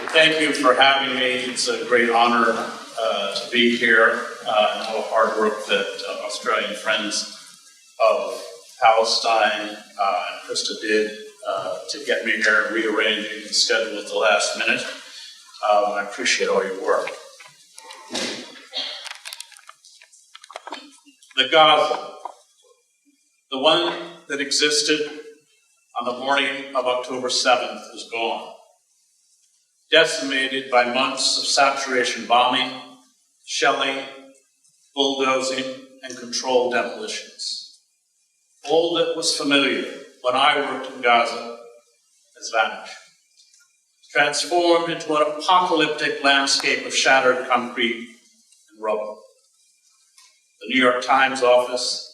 Thank you for having me. It's a great honor to be here and all the hard work that Australian friends of Palestine and Krista did to get me here and rearranging the schedule at the last minute. I appreciate all your work. The Gaza, the one that existed on the morning of October 7th, is gone. Decimated by months of saturation bombing, shelling, bulldozing, and controlled demolitions. All that was familiar when I worked in Gaza has vanished, transformed into an apocalyptic landscape of shattered concrete and rubble. The New York Times office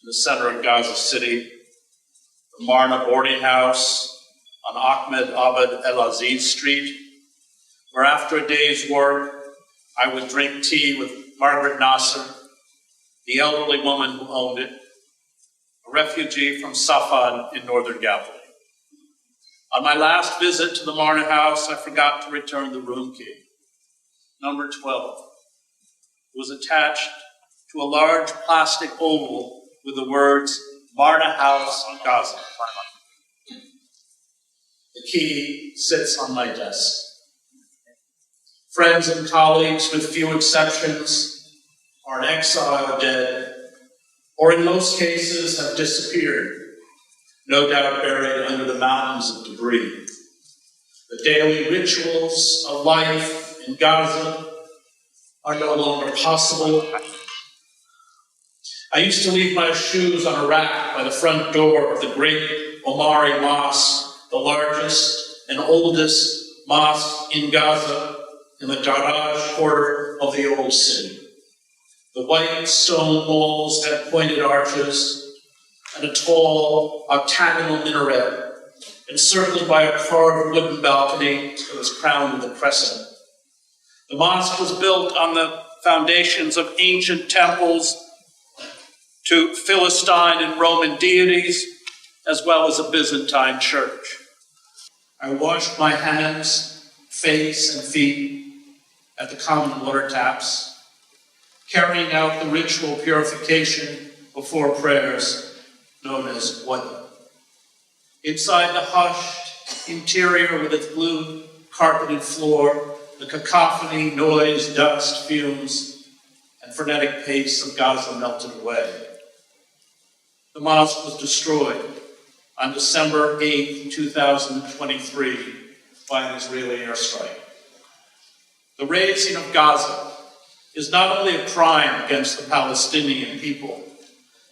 in the center of Gaza City, the Marna boarding house on Ahmed Abed El Aziz Street, where after a day's work, I would drink tea with Margaret Nasser, the elderly woman who owned it, a refugee from Safad in northern Galilee. On my last visit to the Marna house, I forgot to return the room key, number 12. It was attached to a large plastic oval with the words, Marna House, Gaza. The key sits on my desk. Friends and colleagues, with few exceptions, are in exile or dead, or in most cases have disappeared, no doubt buried under the mountains of debris. The daily rituals of life in Gaza are no longer possible. I used to leave my shoes on a rack by the front door of the great Omari Mosque, the largest and oldest mosque in Gaza, in the Daraj quarter of the old city. The white stone walls had pointed arches and a tall octagonal minaret encircled by a carved wooden balcony that was crowned with a crescent. The mosque was built on the foundations of ancient temples to Philistine and Roman deities, as well as a Byzantine church. I washed my hands, face, and feet at the common water taps, carrying out the ritual purification before prayers known as Weaponization. Inside the hushed interior with its blue carpeted floor, the cacophony, noise, dust, fumes, and frenetic pace of Gaza melted away. The mosque was destroyed on December 8, 2023 by an Israeli airstrike. The razing of Gaza is not only a crime against the Palestinian people,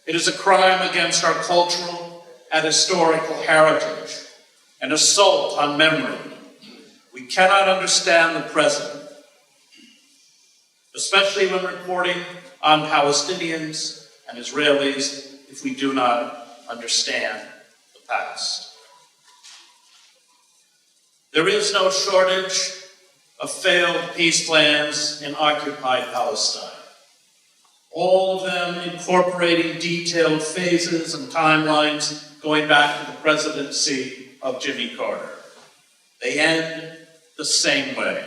it is a crime against our cultural and historical heritage, an assault on memory. We cannot understand the present, especially when reporting on Palestinians and Israelis, if we do not understand the past. There is no shortage of failed peace plans in occupied Palestine, all of them incorporating detailed phases and timelines going back to the presidency of Jimmy Carter. They end the same way.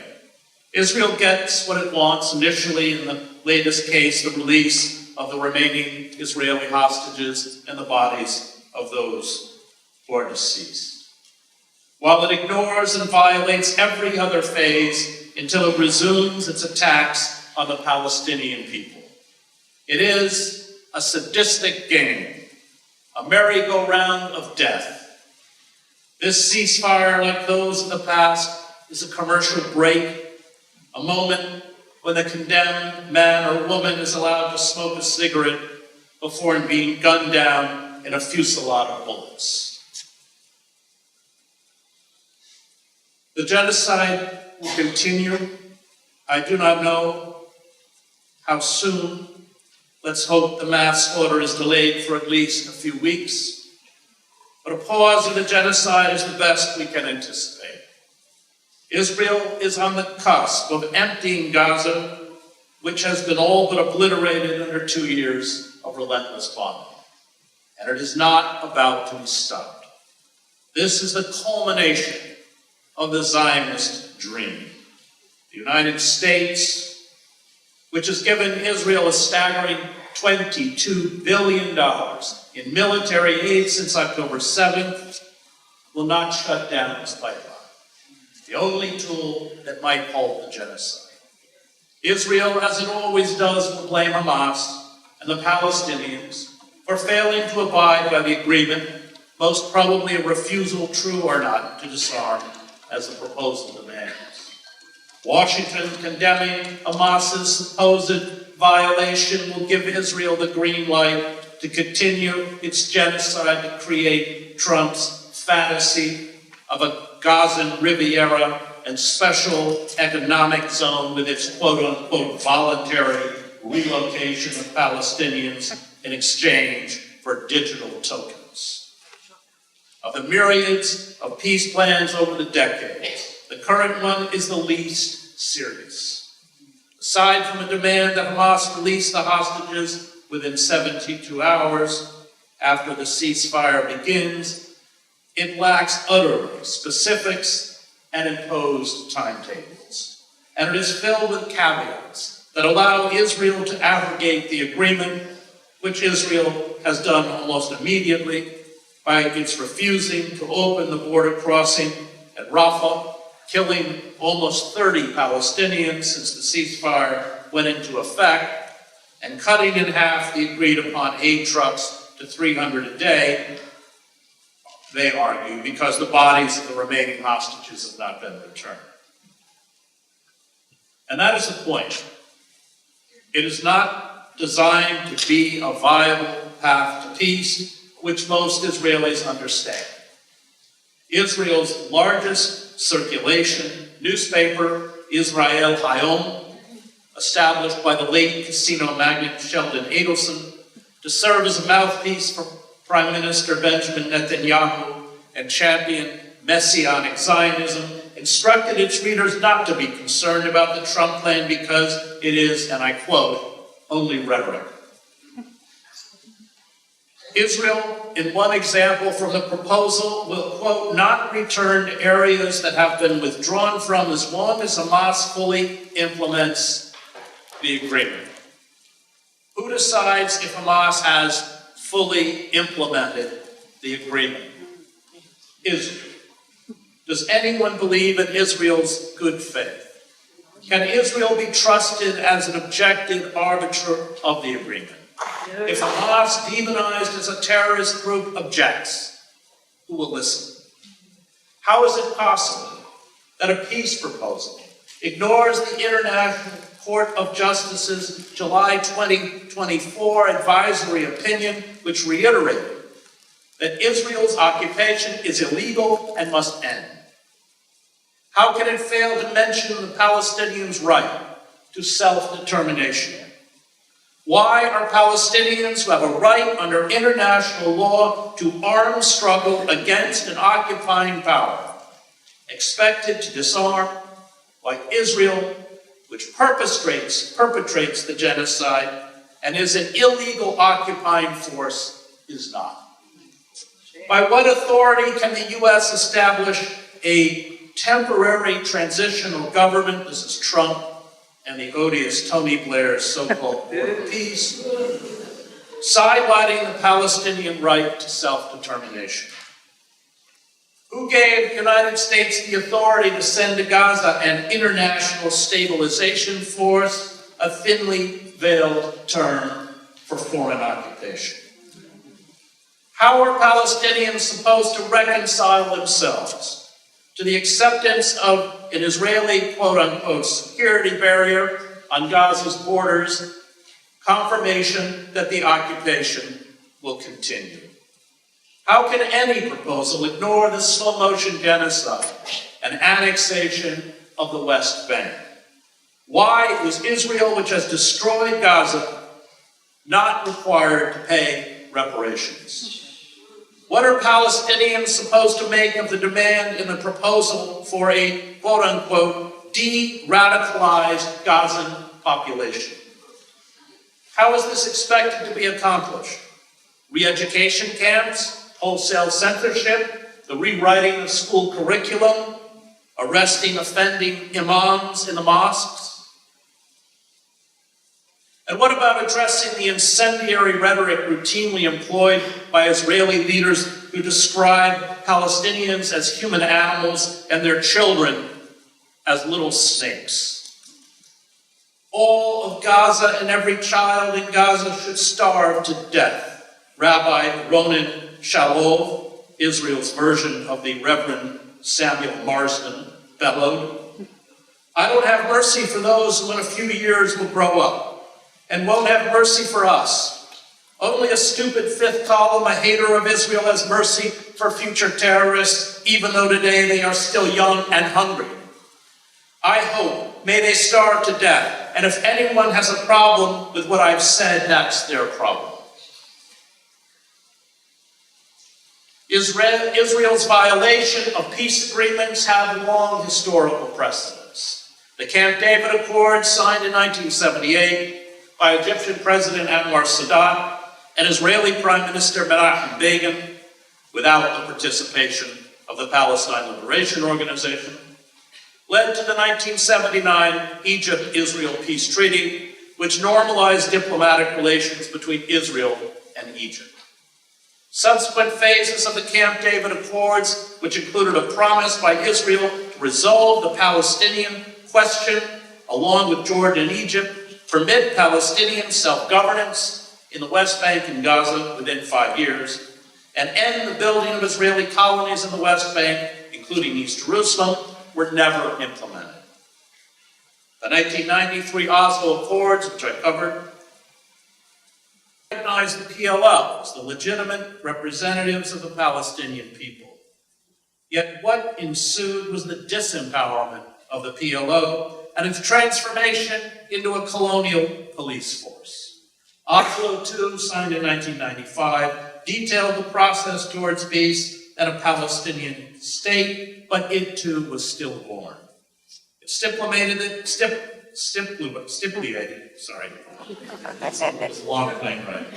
Israel gets what it wants initially, in the latest case, the release of the remaining Israeli hostages and the bodies of those who are deceased, while it ignores and violates every other phase until it resumes its attacks on the Palestinian people. It is a sadistic game, a merry-go-round of death. This ceasefire, like those in the past, is a commercial break, a moment when the condemned man or woman is allowed to smoke a cigarette before being gunned down in a fusillade of bullets. The genocide will continue. I do not know how soon. Let's hope the mass slaughter is delayed for at least a few weeks. But a pause in the genocide is the best we can anticipate. Israel is on the cusp of emptying Gaza, which has been all but obliterated under 2 years of relentless bombing. And it is not about to be stopped. This is the culmination of the Zionist dream. The United States, which has given Israel a staggering $22 billion in military aid since October 7th, will not shut down this pipeline, the only tool that might halt the genocide. Israel, as it always does, will blame Hamas and the Palestinians for failing to abide by the agreement, most probably a refusal, true or not, to disarm, as the proposal demands. Washington, condemning Hamas's supposed violation, will give Israel the green light to continue its genocide, to create Trump's fantasy of a Gazan Riviera and special economic zone with its quote-unquote voluntary relocation of Palestinians in exchange for digital tokens. Of the myriads of peace plans over the decades, the current one is the least serious. Aside from a demand that Hamas release the hostages within 72 hours after the ceasefire begins, it lacks utterly specifics and imposed timetables. And it is filled with caveats that allow Israel to abrogate the agreement, which Israel has done almost immediately by its refusing to open the border crossing at Rafah, killing almost 30 Palestinians since the ceasefire went into effect, and cutting in half the agreed-upon aid trucks to 300 a day, they argue, because the bodies of the remaining hostages have not been returned. And that is the point. It is not designed to be a viable path to peace, which most Israelis understand. Israel's largest circulation newspaper, Israel Hayom, established by the late casino magnate Sheldon Adelson to serve as a mouthpiece for Prime Minister Benjamin Netanyahu and champion Messianic Zionism, instructed its readers not to be concerned about the Trump plan because it is, and I quote, only rhetoric. Israel, in one example from the proposal, will, quote, not return to areas that have been withdrawn from as long as Hamas fully implements the agreement. Who decides if Hamas has fully implemented the agreement? Israel. Does anyone believe in Israel's good faith? Can Israel be trusted as an objective arbiter of the agreement? If Hamas, demonized as a terrorist group, objects, who will listen? How is it possible that a peace proposal ignores the International Court of Justice's July 2024 advisory opinion, which reiterated that Israel's occupation is illegal and must end? How can it fail to mention the Palestinians' right to self-determination? Why are Palestinians who have a right under international law to armed struggle against an occupying power expected to disarm, like Israel, which perpetrates the genocide and is an illegal occupying force, is not? By what authority can the U.S. establish a temporary transitional government? This is Trump and the odious Tony Blair's so-called Board of Peace, sidelining the Palestinian right to self-determination. Who gave the United States the authority to send to Gaza an international stabilization force, a thinly veiled term for foreign occupation? How are Palestinians supposed to reconcile themselves to the acceptance of an Israeli, quote-unquote, security barrier on Gaza's borders, confirmation that the occupation will continue? How can any proposal ignore the slow-motion genocide and annexation of the West Bank? Why is Israel, which has destroyed Gaza, not required to pay reparations? What are Palestinians supposed to make of the demand in the proposal for a, quote-unquote, de-radicalized Gazan population? How is this expected to be accomplished? Re-education camps, wholesale censorship, the rewriting of school curriculum, arresting offending imams in the mosques? And what about addressing the incendiary rhetoric routinely employed by Israeli leaders who describe Palestinians as human animals and their children as little snakes? All of Gaza and every child in Gaza should starve to death. Rabbi Ronen Shalom, Israel's version of the Reverend Samuel Marsden, bellowed. I don't have mercy for those who in a few years will grow up and won't have mercy for us. Only a stupid fifth column, a hater of Israel, has mercy for future terrorists, even though today they are still young and hungry. I hope, may they starve to death. And if anyone has a problem with what I've said, that's their problem. Israel's violation of peace agreements have long historical precedents. The Camp David Accords, signed in 1978 by Egyptian President Anwar Sadat and Israeli Prime Minister Menachem Begin, without the participation of the Palestine Liberation Organization, led to the 1979 Egypt-Israel Peace Treaty, which normalized diplomatic relations between Israel and Egypt. Subsequent phases of the Camp David Accords, which included a promise by Israel to resolve the Palestinian question, along with Jordan and Egypt, permit Palestinian self-governance in the West Bank and Gaza within 5 years, and end the building of Israeli colonies in the West Bank, including East Jerusalem, were never implemented. The 1993 Oslo Accords, which I covered, recognized the PLO as the legitimate representatives of the Palestinian people. Yet what ensued was the disempowerment of the PLO and its transformation into a colonial police force. Oslo II, signed in 1995, detailed the process towards peace and a Palestinian state, but it too was stillborn. It stipulated, it's a long thing, right?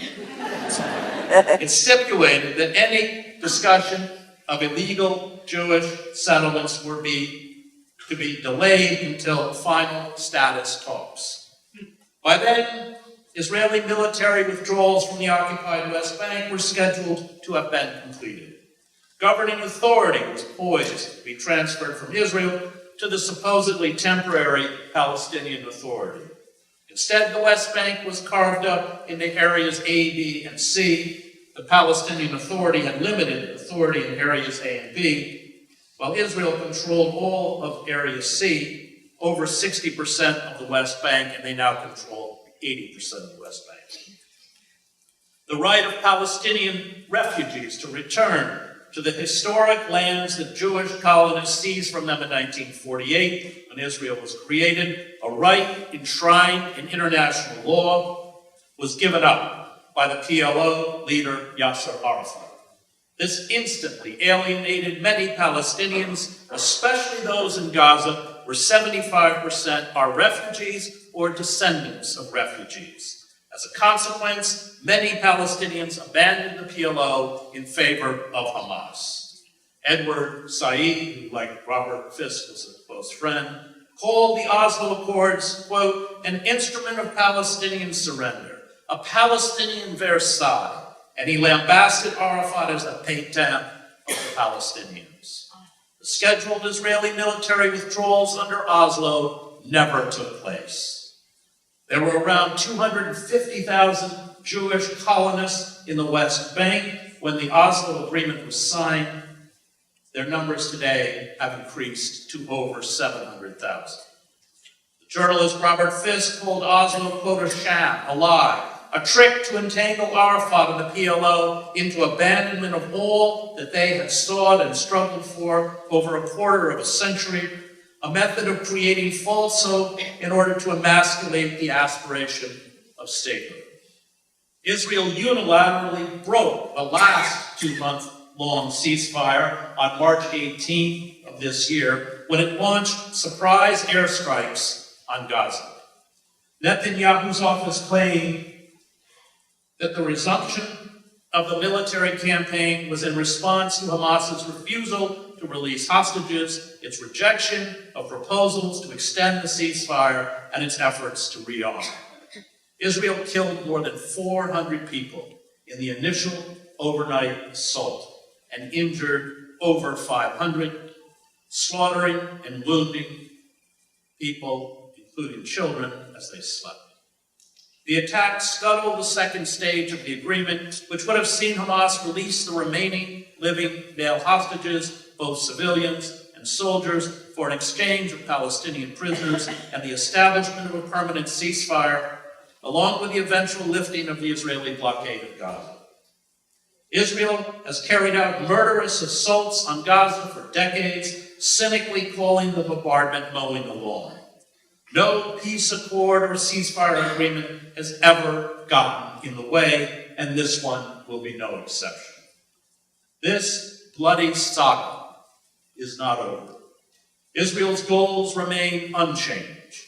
It stipulated that any discussion of illegal Jewish settlements were to be delayed until final status talks. By then, Israeli military withdrawals from the occupied West Bank were scheduled to have been completed. Governing authority was poised to be transferred from Israel to the supposedly temporary Palestinian Authority. Instead, the West Bank was carved up into areas A, B, and C. The Palestinian Authority had limited authority in areas A and B, while Israel controlled all of Area C, over 60% of the West Bank, and they now control 80% of the West Bank. The right of Palestinian refugees to return to the historic lands that Jewish colonists seized from them in 1948, when Israel was created, a right enshrined in international law, was given up by the PLO leader Yasser Arafat. This instantly alienated many Palestinians, especially those in Gaza, where 75% are refugees or descendants of refugees. As a consequence, many Palestinians abandoned the PLO in favor of Hamas. Edward Said, who, like Robert Fisk, was a close friend, called the Oslo Accords, quote, an instrument of Palestinian surrender, a Palestinian Versailles, and he lambasted Arafat as the paytam of the Palestinians. The scheduled Israeli military withdrawals under Oslo never took place. There were around 250,000 Jewish colonists in the West Bank when the Oslo Agreement was signed. Their numbers today have increased to over 700,000. The journalist Robert Fisk called Oslo, quote, a sham, a lie, a trick to entangle Arafat and the PLO into abandonment of all that they had sought and struggled for over a quarter of a century, a method of creating false hope in order to emasculate the aspiration of statehood. Israel unilaterally broke the last 2-month-long ceasefire on March 18th of this year when it launched surprise airstrikes on Gaza. Netanyahu's office claimed that the resumption of the military campaign was in response to Hamas's refusal to release hostages, its rejection of proposals to extend the ceasefire, and its efforts to rearm. Israel killed more than 400 people in the initial overnight assault and injured over 500, slaughtering and wounding people, including children, as they slept. The attack scuttled the second stage of the agreement, which would have seen Hamas release the remaining living male hostages, both civilians and soldiers, for an exchange of Palestinian prisoners and the establishment of a permanent ceasefire, along with the eventual lifting of the Israeli blockade of Gaza. Israel has carried out murderous assaults on Gaza for decades, cynically calling the bombardment mowing the lawn. No peace accord or ceasefire agreement has ever gotten in the way, and this one will be no exception. This bloody saga is not over. Israel's goals remain unchanged: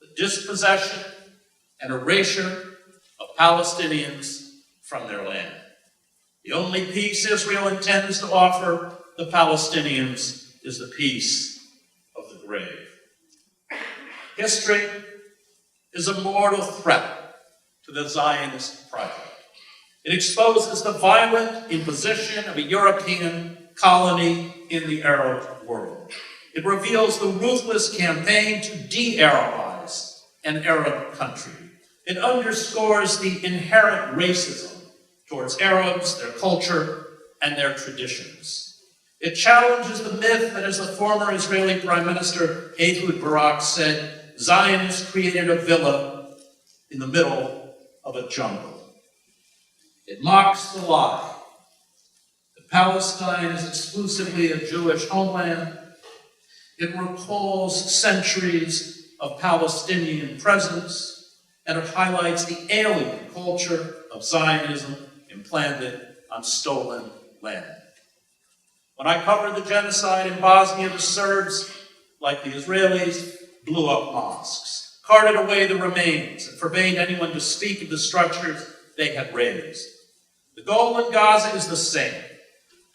the dispossession and erasure of Palestinians from their land. The only peace Israel intends to offer the Palestinians is the peace of the grave. History is a mortal threat to the Zionist project. It exposes the violent imposition of a European colony in the Arab world. It reveals the ruthless campaign to de-Arabize an Arab country. It underscores the inherent racism towards Arabs, their culture, and their traditions. It challenges the myth that, as the former Israeli Prime Minister Ehud Barak said, Zionists created a villa in the middle of a jungle. It mocks the lie that Palestine is exclusively a Jewish homeland. It recalls centuries of Palestinian presence, and it highlights the alien culture of Zionism implanted on stolen land. When I covered the genocide in Bosnia, the Serbs, like the Israelis, blew up mosques, carted away the remains, and forbade anyone to speak of the structures they had raised. The goal in Gaza is the same: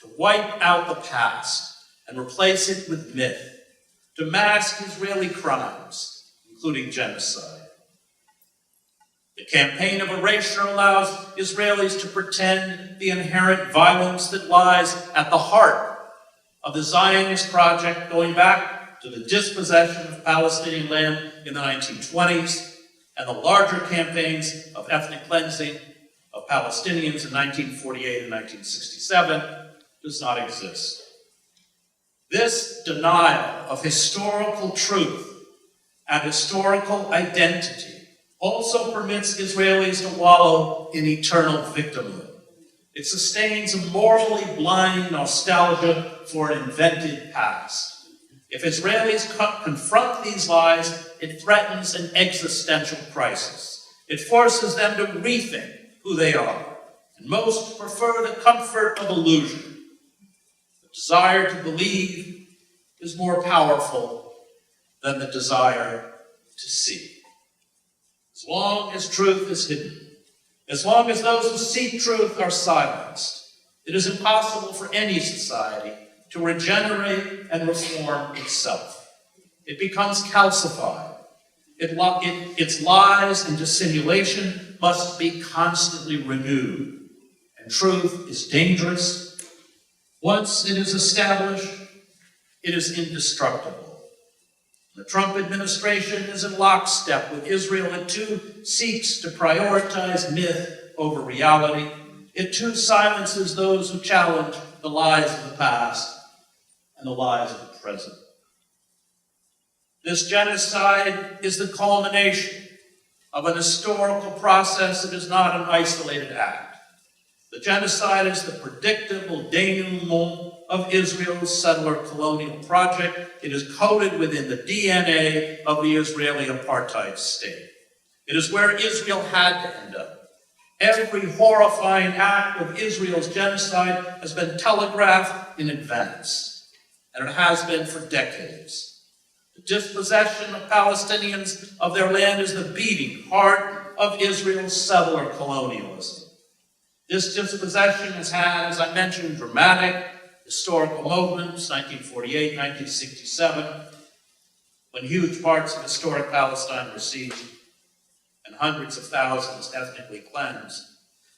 to wipe out the past and replace it with myth, to mask Israeli crimes, including genocide. The campaign of erasure allows Israelis to pretend the inherent violence that lies at the heart of the Zionist project, going back to the dispossession of Palestinian land in the 1920s and the larger campaigns of ethnic cleansing of Palestinians in 1948 and 1967 does not exist. This denial of historical truth and historical identity also permits Israelis to wallow in eternal victimhood. It sustains a morally blind nostalgia for an invented past. If Israelis confront these lies, it threatens an existential crisis. It forces them to rethink who they are, and most prefer the comfort of illusion. The desire to believe is more powerful than the desire to see. As long as truth is hidden, as long as those who seek truth are silenced, it is impossible for any society to regenerate and reform itself. It becomes calcified. Its lies and dissimulation must be constantly renewed. And truth is dangerous. Once it is established, it is indestructible. The Trump administration is in lockstep with Israel. It too seeks to prioritize myth over reality. It too silences those who challenge the lies of the past and the lies of the present. This genocide is the culmination of an historical process that is not an isolated act. The genocide is the predictable denouement of Israel's settler colonial project. It is coded within the DNA of the Israeli apartheid state. It is where Israel had to end up. Every horrifying act of Israel's genocide has been telegraphed in advance, and it has been for decades. The dispossession of Palestinians of their land is the beating heart of Israel's settler colonialism. This dispossession has had, as I mentioned, dramatic historical movements, 1948, 1967, when huge parts of historic Palestine were seized and hundreds of thousands ethnically cleansed.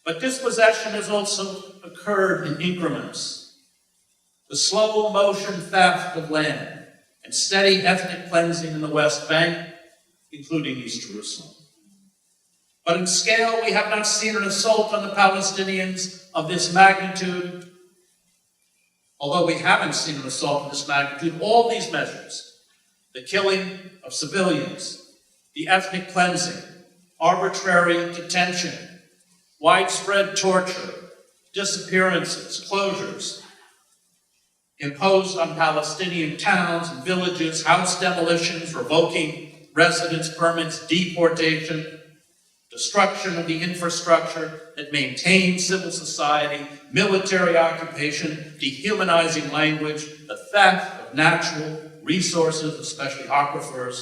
But dispossession has also occurred in increments. The slow motion theft of land and steady ethnic cleansing in the West Bank, including East Jerusalem. But in scale, we have not seen an assault on the Palestinians of this magnitude. Although we haven't seen an assault of this magnitude, all these measures, the killing of civilians, the ethnic cleansing, arbitrary detention, widespread torture, disappearances, closures, imposed on Palestinian towns and villages, house demolitions, revoking residence permits, deportation, destruction of the infrastructure that maintains civil society, military occupation, dehumanizing language, the theft of natural resources, especially aquifers,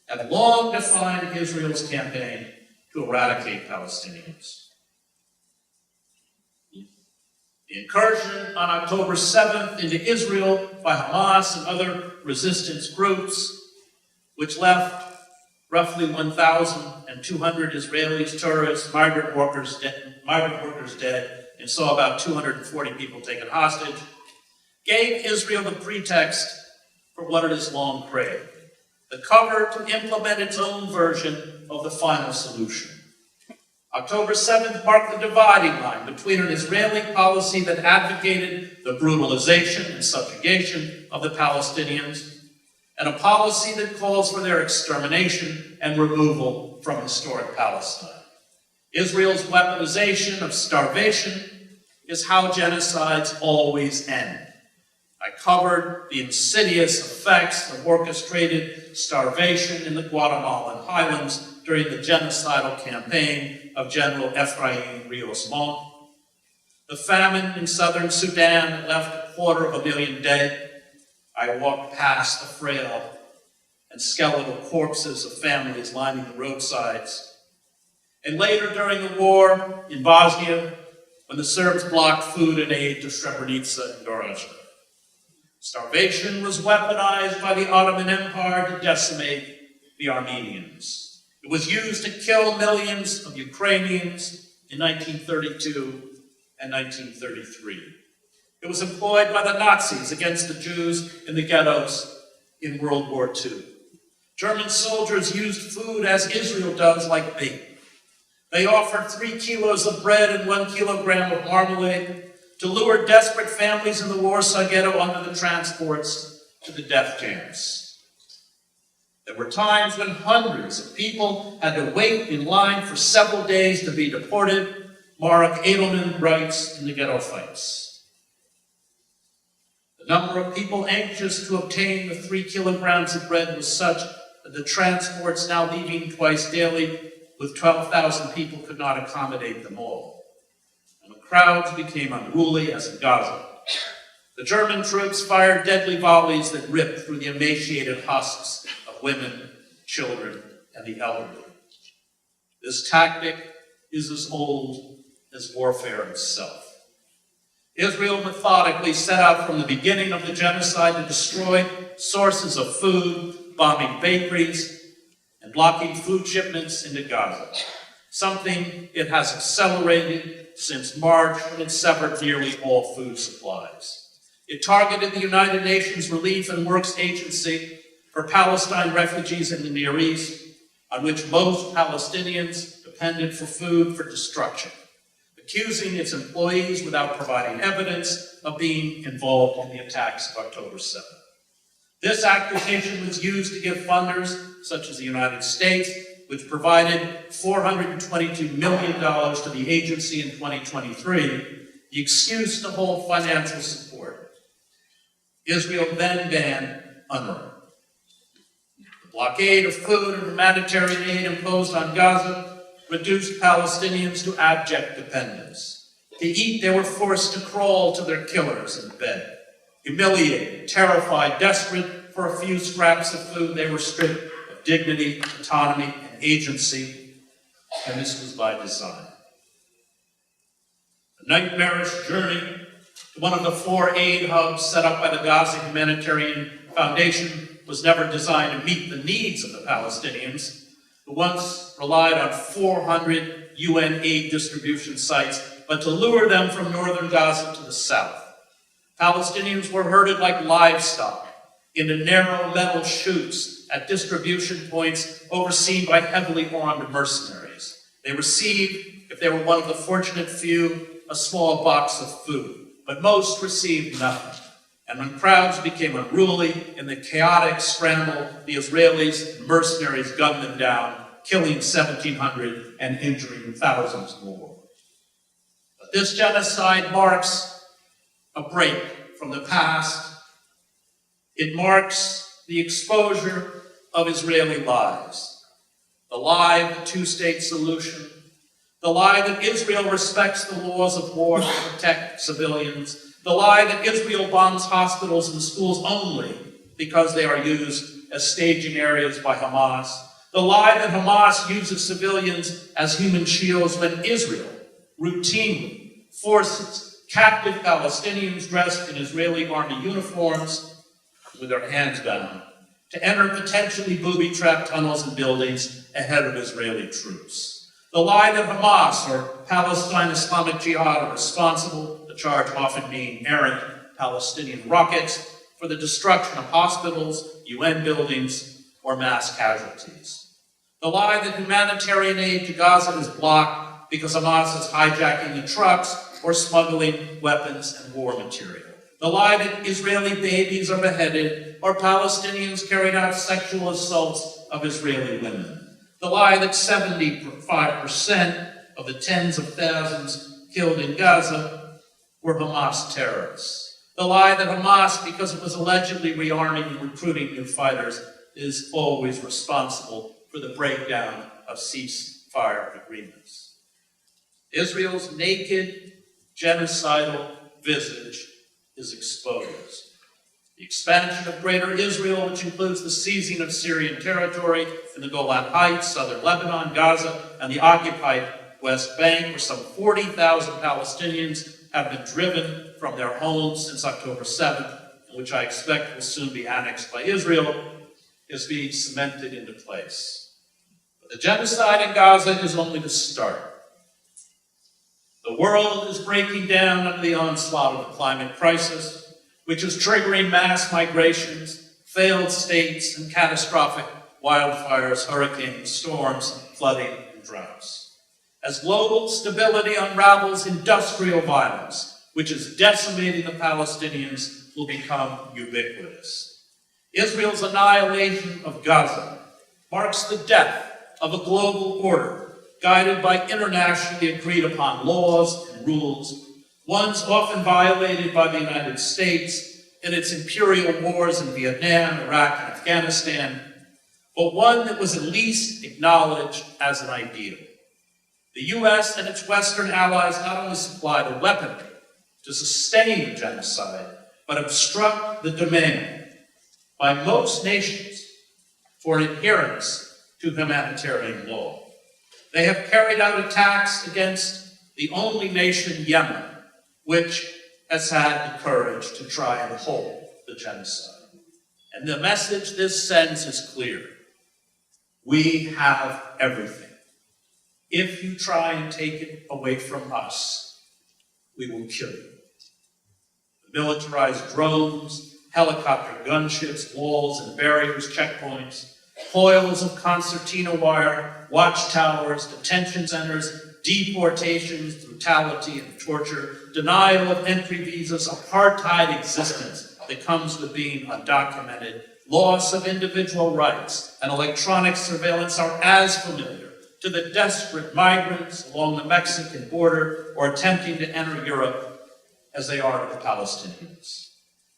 have long defined Israel's campaign to eradicate Palestinians. The incursion on October 7th into Israel by Hamas and other resistance groups, which left roughly 1,200 Israelis, tourists, migrant workers dead, and saw about 240 people taken hostage, gave Israel the pretext for what it has long craved, the cover to implement its own version of the final solution. October 7th marked the dividing line between an Israeli policy that advocated the brutalization and subjugation of the Palestinians and a policy that calls for their extermination and removal from historic Palestine. Israel's weaponization of starvation is how genocides always end. I covered the insidious effects of orchestrated starvation in the Guatemalan highlands during the genocidal campaign of General Ephraim Rios Montt. The famine in southern Sudan left 250,000 dead. I walked past the frail and skeletal corpses of families lining the roadsides. And later during the war in Bosnia, when the Serbs blocked food and aid to Srebrenica and Gorazde. Starvation was weaponized by the Ottoman Empire to decimate the Armenians. It was used to kill millions of Ukrainians in 1932 and 1933. It was employed by the Nazis against the Jews in the ghettos in World War II. German soldiers used food as Israel does, like bait. They offered 3 kilos of bread and 1 kilogram of marmalade to lure desperate families in the Warsaw Ghetto onto the transports to the death camps. There were times when hundreds of people had to wait in line for several days to be deported, Marek Edelman writes in the Ghetto Fights. The number of people anxious to obtain the 3 kilograms of bread was such that the transports now leaving twice daily with 12,000 people could not accommodate them all. And the crowds became unruly, as in Gaza. The German troops fired deadly volleys that ripped through the emaciated husks of women, children, and the elderly. This tactic is as old as warfare itself. Israel methodically set out from the beginning of the genocide to destroy sources of food, bombing bakeries, and blocking food shipments into Gaza, something it has accelerated since March when it severed nearly all food supplies. It targeted the United Nations Relief and Works Agency for Palestine refugees in the Near East, on which most Palestinians depended for food for destruction, accusing its employees without providing evidence of being involved in the attacks of October 7th. This accusation was used to give funders, such as the United States, which provided $422 million to the agency in 2023, the excuse to hold financial support. Israel then banned UNRWA. The blockade of food and humanitarian aid imposed on Gaza reduced Palestinians to abject dependence. To eat, they were forced to crawl to their killers in bed. Humiliated, terrified, desperate for a few scraps of food, they were stripped of dignity, autonomy, and agency, and this was by design. A nightmarish journey One of the 4 aid hubs set up by the Gaza Humanitarian Foundation was never designed to meet the needs of the Palestinians, who once relied on 400 UN aid distribution sites, but to lure them from northern Gaza to the south. Palestinians were herded like livestock into narrow metal chutes at distribution points overseen by heavily armed mercenaries. They received, if they were one of the fortunate few, a small box of food, but most received nothing. And when crowds became unruly in the chaotic scramble, the Israelis and mercenaries gunned them down, killing 1,700 and injuring thousands more. But this genocide marks a break from the past. It marks the exposure of Israeli lies. The lie of the two-state solution, the lie that Israel respects the laws of war to protect civilians, the lie that Israel bombs hospitals and schools only because they are used as staging areas by Hamas, the lie that Hamas uses civilians as human shields when Israel routinely forces captive Palestinians dressed in Israeli army uniforms with their hands bound to enter potentially booby-trapped tunnels and buildings ahead of Israeli troops. The lie that Hamas or Palestine Islamic Jihad are responsible, the charge often being errant Palestinian rockets, for the destruction of hospitals, UN buildings, or mass casualties. The lie that humanitarian aid to Gaza is blocked because Hamas is hijacking the trucks or smuggling weapons and war material. The lie that Israeli babies are beheaded or Palestinians carried out sexual assaults of Israeli women. The lie that 75% of the tens of thousands killed in Gaza were Hamas terrorists. The lie that Hamas, because it was allegedly rearming and recruiting new fighters, is always responsible for the breakdown of ceasefire agreements. Israel's naked, genocidal visage is exposed. The expansion of Greater Israel, which includes the seizing of Syrian territory in the Golan Heights, southern Lebanon, Gaza, and the occupied West Bank, where some 40,000 Palestinians have been driven from their homes since October 7th, and which I expect will soon be annexed by Israel, is being cemented into place. But the genocide in Gaza is only the start. The world is breaking down under the onslaught of the climate crisis, which is triggering mass migrations, failed states, and catastrophic wildfires, hurricanes, storms, flooding, and droughts. As global stability unravels, industrial violence, which is decimating the Palestinians, will become ubiquitous. Israel's annihilation of Gaza marks the death of a global order guided by internationally agreed upon laws and rules, ones often violated by the United States in its imperial wars in Vietnam, Iraq, and Afghanistan, but one that was at least acknowledged as an ideal. The U.S. and its Western allies not only supply the weaponry to sustain the genocide, but obstruct the demand by most nations for adherence to humanitarian law. They have carried out attacks against the only nation, Yemen, which has had the courage to try and hold the genocide. And the message this sends is clear. We have everything. If you try and take it away from us, we will kill you. Militarized drones, helicopter gunships, walls and barriers, checkpoints, coils of concertina wire, watchtowers, detention centers, deportations, brutality and torture, denial of entry visas, apartheid existence that comes with being undocumented, loss of individual rights, and electronic surveillance are as familiar to the desperate migrants along the Mexican border or attempting to enter Europe as they are to the Palestinians.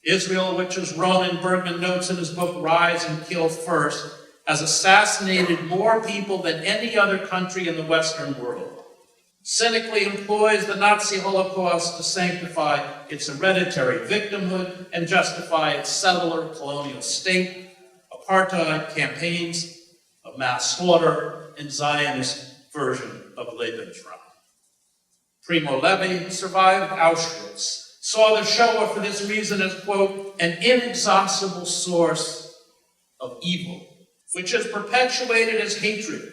Israel, which as Ronan Bergman notes in his book Rise and Kill First, has assassinated more people than any other country in the Western world, cynically employs the Nazi Holocaust to sanctify its hereditary victimhood and justify its settler colonial state, apartheid campaigns of mass slaughter, and Zionist version of Lebensraum. Primo Levi survived Auschwitz, saw the Shoah for this reason as, quote, an inexhaustible source of evil, which is perpetuated as hatred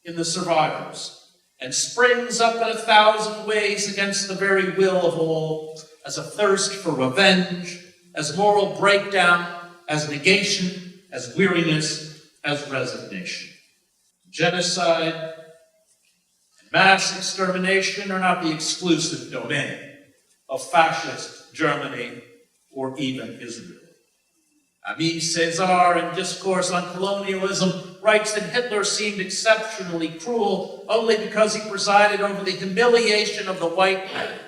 in the survivors and springs up in 1,000 ways against the very will of all, as a thirst for revenge, as moral breakdown, as negation, as weariness, as resignation. Genocide and mass extermination are not the exclusive domain of fascist Germany or even Israel. Ami César, in Discourse on Colonialism, writes that Hitler seemed exceptionally cruel only because he presided over the humiliation of the white man,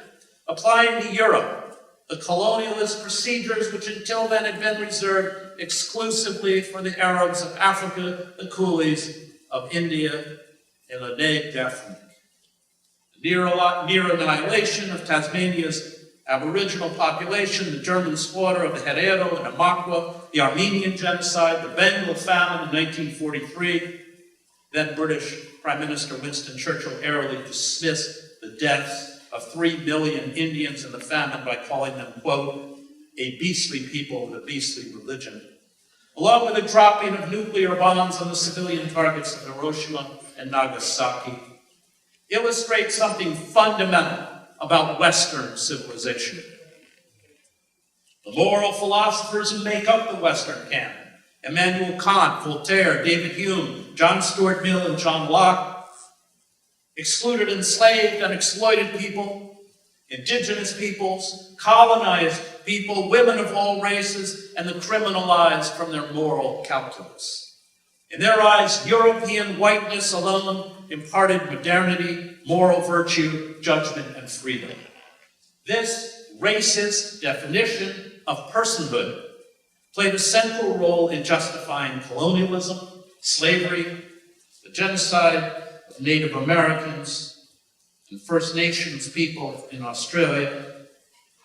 applying to Europe the colonialist procedures which until then had been reserved exclusively for the Arabs of Africa, the coolies of India, and the Neg Defnic. The near annihilation of Tasmania's Aboriginal population, the German slaughter of the Herero and Amakwa, the Armenian genocide, the Bengal famine in 1943, then British Prime Minister Winston Churchill airily dismissed the deaths of 3 million Indians in the famine by calling them, quote, a beastly people with a beastly religion, along with the dropping of nuclear bombs on the civilian targets of Hiroshima and Nagasaki, illustrates something fundamental about Western civilization. The moral philosophers who make up the Western canon, Immanuel Kant, Voltaire, David Hume, John Stuart Mill, and John Locke, excluded enslaved and exploited people, indigenous peoples, colonized people, women of all races, and the criminalized from their moral calculus. In their eyes, European whiteness alone imparted modernity, moral virtue, judgment, and freedom. This racist definition of personhood played a central role in justifying colonialism, slavery, the genocide of Native Americans and First Nations people in Australia,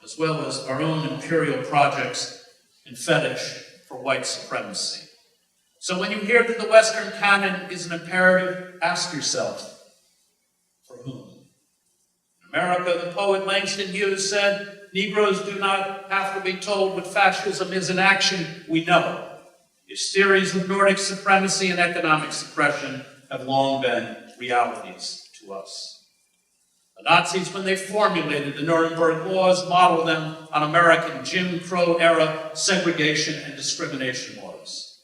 as well as our own imperial projects and fetish for white supremacy. So when you hear that the Western canon is an imperative, ask yourself, for whom? In America, the poet Langston Hughes said, Negroes do not have to be told what fascism is in action, we know. Its theories of Nordic supremacy and economic suppression have long been realities to us. The Nazis, when they formulated the Nuremberg laws, modeled them on American Jim Crow-era segregation and discrimination laws.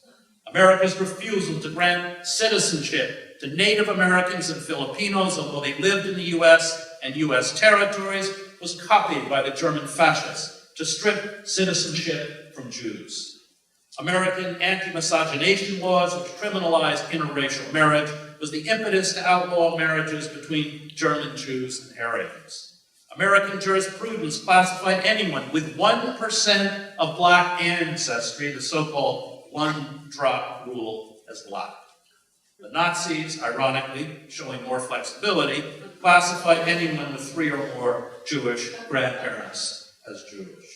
America's refusal to grant citizenship to Native Americans and Filipinos, although they lived in the U.S. and U.S. territories, was copied by the German fascists to strip citizenship from Jews. American anti-miscegenation laws, which criminalized interracial marriage, was the impetus to outlaw marriages between German Jews and Aryans. American jurisprudence classified anyone with 1% of black ancestry, the so-called one-drop rule, as black. The Nazis, ironically, showing more flexibility, classified anyone with 3 or more Jewish grandparents as Jewish.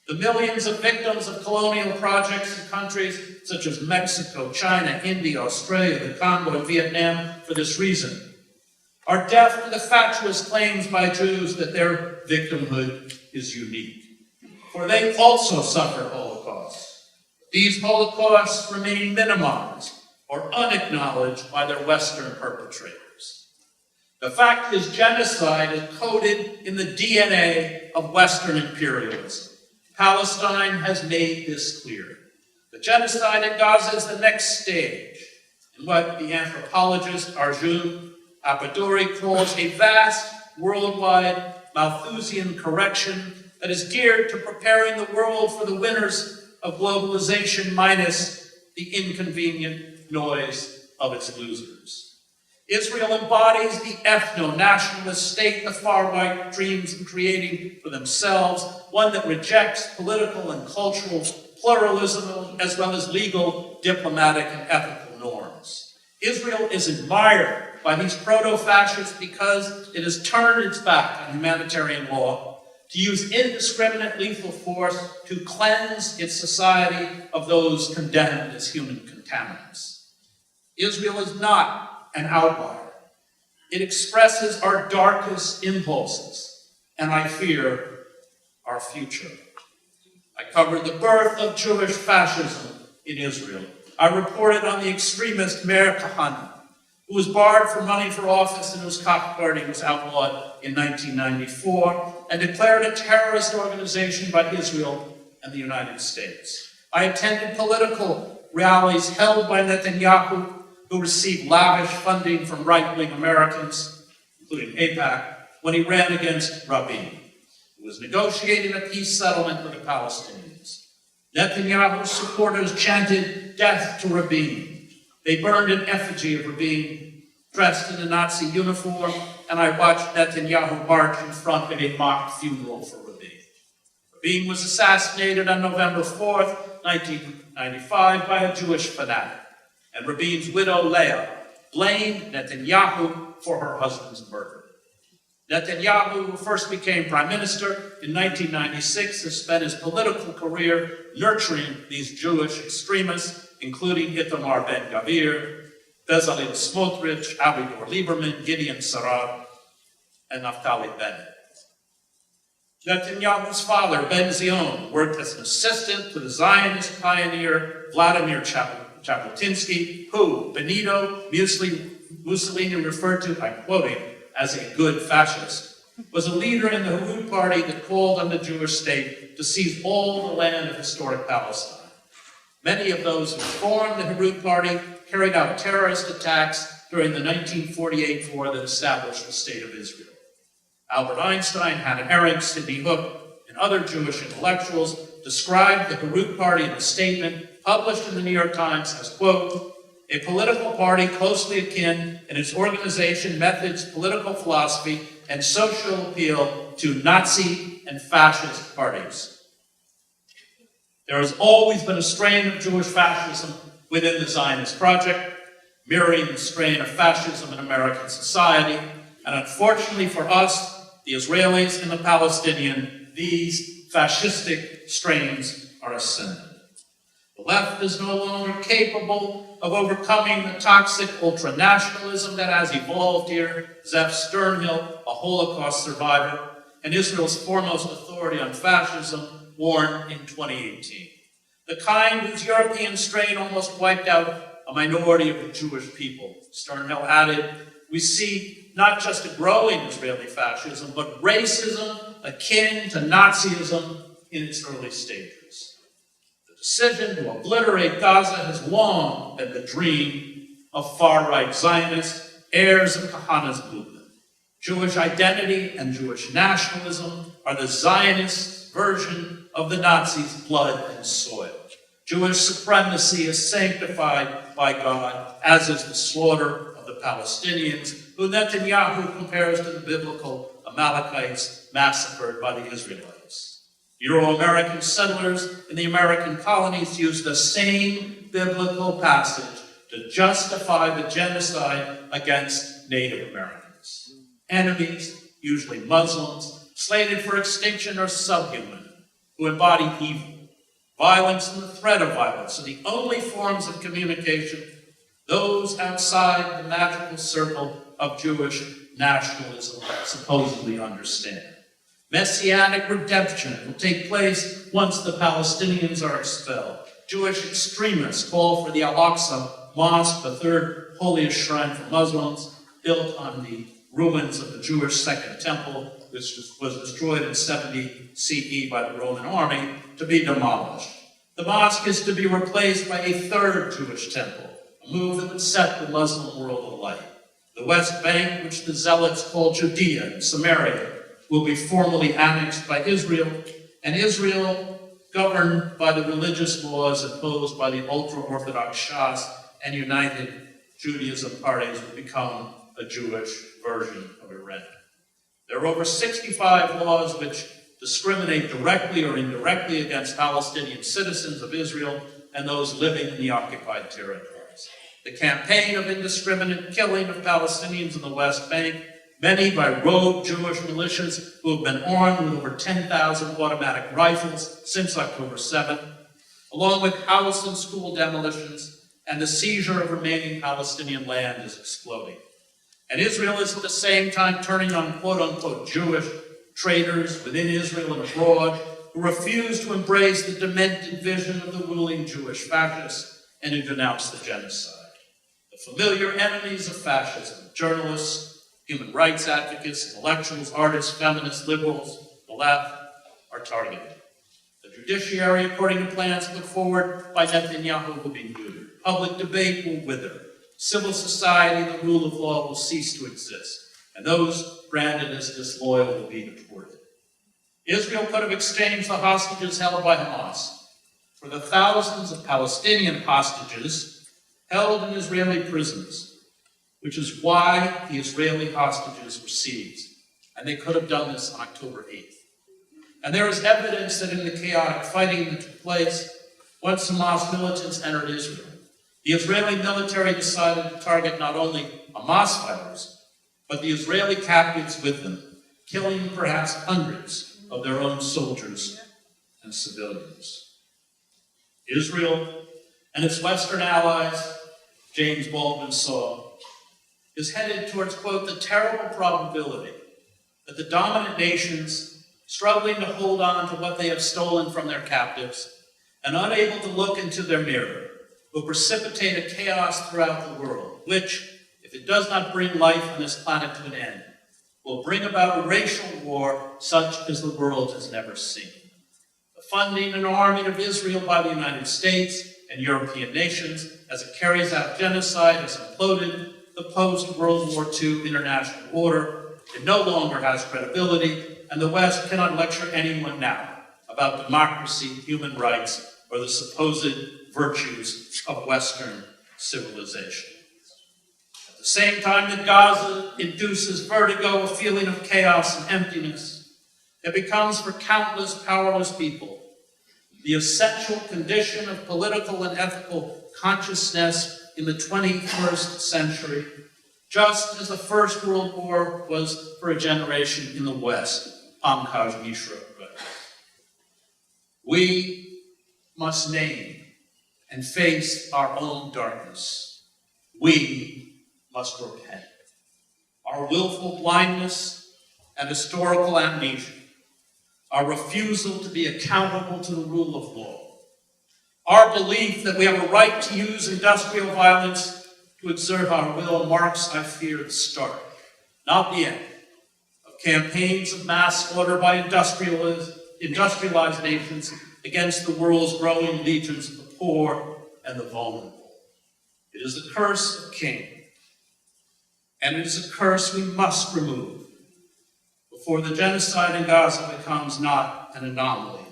The millions of victims of colonial projects in countries such as Mexico, China, India, Australia, the Congo, and Vietnam, for this reason, are deaf to the fatuous claims by Jews that their victimhood is unique. For they also suffered Holocausts. These Holocausts remain minimized or unacknowledged by their Western perpetrators. The fact is, genocide is coded in the DNA of Western imperialism. Palestine has made this clear. The genocide in Gaza is the next stage in what the anthropologist Arjun Apadori calls a vast, worldwide Malthusian correction that is geared to preparing the world for the winners of globalization minus the inconvenient noise of its losers. Israel embodies the ethno-nationalist state the far-right dreams of creating for themselves, one that rejects political and cultural pluralism as well as legal, diplomatic, and ethical norms. Israel is admired by these proto-fascists because it has turned its back on humanitarian law to use indiscriminate lethal force to cleanse its society of those condemned as human contaminants. Israel is not an outlier. It expresses our darkest impulses, and I fear our future. I covered the birth of Jewish fascism in Israel. I reported on the extremist Meir Kahane, who was barred from running for office and whose Koch party was outlawed in 1994 and declared a terrorist organization by Israel and the United States. I attended political rallies held by Netanyahu, who received lavish funding from right-wing Americans, including AIPAC, when he ran against Rabin, who was negotiating a peace settlement with the Palestinians. Netanyahu's supporters chanted death to Rabin. They burned an effigy of Rabin dressed in a Nazi uniform, and I watched Netanyahu march in front of a mock funeral for Rabin. Rabin was assassinated on November 4th, 1995 by a Jewish fanatic, and Rabin's widow, Leah, blamed Netanyahu for her husband's murder. Netanyahu, who first became prime minister in 1996, has spent his political career nurturing these Jewish extremists, including Itamar Ben-Gvir, Bezalel Smotrich, Avigdor Lieberman, Gideon Saar, and Naftali Bennett. Netanyahu's father, Ben Zion, worked as an assistant to the Zionist pioneer Vladimir Jabotinsky, who Benito Mussolini referred to, I'm quoting, as a good fascist, was a leader in the Harut party that called on the Jewish state to seize all the land of historic Palestine. Many of those who formed the Harut party carried out terrorist attacks during the 1948 war that established the State of Israel. Albert Einstein, Hannah Arendt, Sidney Hook, and other Jewish intellectuals described the Harut party in a statement published in the New York Times as, quote, a political party closely akin in its organization, methods, political philosophy, and social appeal to Nazi and fascist parties. There has always been a strain of Jewish fascism within the Zionist project, mirroring the strain of fascism in American society, and unfortunately for us, the Israelis and the Palestinians, these fascistic strains are ascending. The left is no longer capable of overcoming the toxic ultranationalism that has evolved here. Zev Sternhill, a Holocaust survivor, and Israel's foremost authority on fascism, warned in 2018. The kind whose European strain almost wiped out a minority of the Jewish people. Sternhill added, we see not just a growing Israeli fascism, but racism akin to Nazism in its early stages. The decision to obliterate Gaza has long been the dream of far-right Zionists, heirs of Kahane's movement. Jewish identity and Jewish nationalism are the Zionist version of the Nazis' blood and soil. Jewish supremacy is sanctified by God, as is the slaughter of the Palestinians, who Netanyahu compares to the biblical Amalekites massacred by the Israelites. Euro-American settlers in the American colonies used the same biblical passage to justify the genocide against Native Americans. Enemies, usually Muslims, slated for extinction are subhuman, who embody evil. Violence and the threat of violence are the only forms of communication those outside the magical circle of Jewish nationalism supposedly understand. Messianic redemption will take place once the Palestinians are expelled. Jewish extremists call for the Al-Aqsa Mosque, the third holiest shrine for Muslims, built on the ruins of the Jewish Second Temple, which was destroyed in 70 CE by the Roman army, to be demolished. The mosque is to be replaced by a third Jewish temple, a move that would set the Muslim world alight. The West Bank, which the Zealots call Judea and Samaria, will be formally annexed by Israel, and Israel, governed by the religious laws imposed by the ultra-Orthodox Shas and United Judaism parties, will become a Jewish version of Iran. There are over 65 laws which discriminate directly or indirectly against Palestinian citizens of Israel and those living in the occupied territories. The campaign of indiscriminate killing of Palestinians in the West Bank, many by rogue Jewish militias who have been armed with over 10,000 automatic rifles since October 7th, along with house and school demolitions and the seizure of remaining Palestinian land, is exploding. And Israel is at the same time turning on quote-unquote Jewish traitors within Israel and abroad, who refuse to embrace the demented vision of the ruling Jewish fascists and who denounce the genocide. The familiar enemies of fascism, journalists, human rights advocates, intellectuals, artists, feminists, liberals, the left, are targeted. The judiciary, according to plans put forward by Netanyahu, will be neutered. Public debate will wither. Civil society, the rule of law, will cease to exist. And those branded as disloyal will be deported. Israel could have exchanged the hostages held by Hamas for the thousands of Palestinian hostages held in Israeli prisons, which is why the Israeli hostages were seized. And they could have done this on October 8th. And there is evidence that in the chaotic fighting that took place, once Hamas militants entered Israel, the Israeli military decided to target not only Hamas fighters, but the Israeli captives with them, killing perhaps hundreds of their own soldiers and civilians. Israel and its Western allies, James Baldwin saw, is headed towards, quote, the terrible probability that the dominant nations, struggling to hold on to what they have stolen from their captives and unable to look into their mirror, will precipitate a chaos throughout the world, which, if it does not bring life on this planet to an end, will bring about a racial war such as the world has never seen. The funding and arming of Israel by the United States and European nations as it carries out genocide has imploded the post-World War II international order. It no longer has credibility, and the West cannot lecture anyone now about democracy, human rights, or the supposed virtues of Western civilization. At the same time that Gaza induces vertigo, a feeling of chaos and emptiness, it becomes for countless powerless people the essential condition of political and ethical consciousness in the 21st century, just as the First World War was for a generation in the West. Pankaj Mishra wrote. We must name and face our own darkness. We must repent. Our willful blindness and historical amnesia, our refusal to be accountable to the rule of law, our belief that we have a right to use industrial violence to exert our will marks, I fear, the start, not the end, of campaigns of mass slaughter by industrialized nations against the world's growing legions of the poor and the vulnerable. It is the curse of Cain, and it is a curse we must remove before the genocide in Gaza becomes not an anomaly,